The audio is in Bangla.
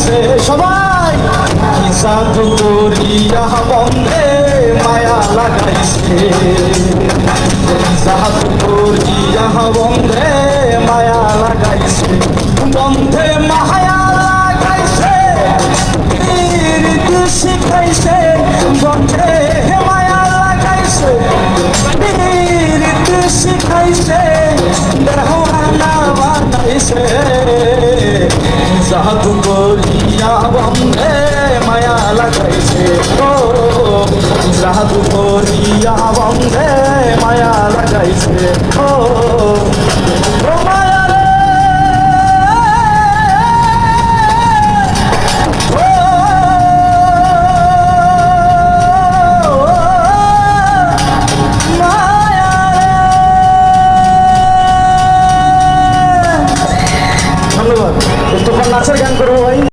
লাগাইছে সবাই কি জাদু করিয়া বন্ধে মায়া লাগাইছে জাদু করিয়া বন্ধে মায়া লাগাইছে বন্ধে মায়া লাগাইছে রীতি শিখাইছে বন্ধে মায়া লাগাইছে রীতি শিখাইছে দেহনা বানাইছে জাদু করিয়া বন্ধে মায়া লাগাইছে ও জাদু করিয়া বন্ধে মায়া লাগাইছে ও